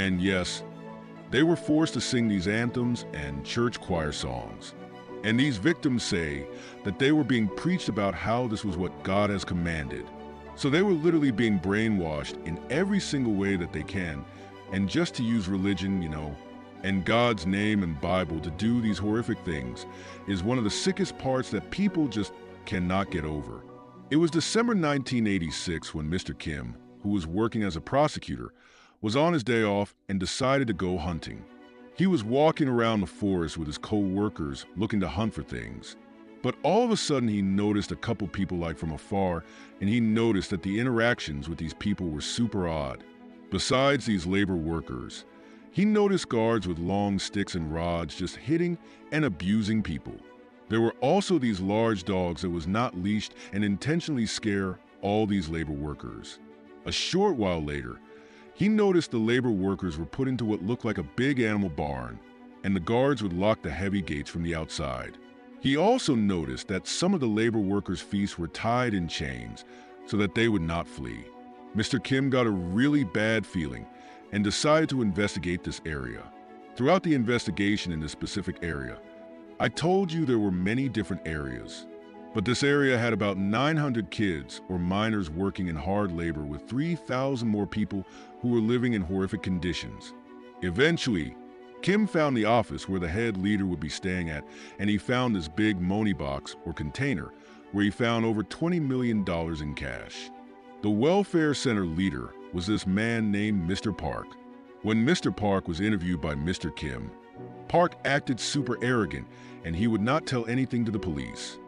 And yes, they were forced to sing these anthems and church choir songs. And these victims say that they were being preached about how this was what God has commanded. So they were literally being brainwashed in every single way that they can, and just to use religion, and God's name and Bible to do these horrific things is one of the sickest parts that people just cannot get over. It was December 1986 when Mr. Kim, who was working as a prosecutor, was on his day off and decided to go hunting. He was walking around the forest with his co-workers looking to hunt for things. But all of a sudden he noticed a couple people from afar, and he noticed that the interactions with these people were super odd. Besides these labor workers, he noticed guards with long sticks and rods just hitting and abusing people. There were also these large dogs that was not leashed and intentionally scare all these labor workers. A short while later, he noticed the labor workers were put into what looked like a big animal barn, and the guards would lock the heavy gates from the outside. He also noticed that some of the labor workers' feet were tied in chains so that they would not flee. Mr. Kim got a really bad feeling and decided to investigate this area. Throughout the investigation in this specific area, I told you there were many different areas, but this area had about 900 kids or minors working in hard labor with 3,000 more people who were living in horrific conditions. Eventually, Kim found the office where the head leader would be staying at, and he found this big money box or container where he found over $20 million in cash. The welfare center leader was this man named Mr. Park. When Mr. Park was interviewed by Mr. Kim, Park acted super arrogant and he would not tell anything to the police.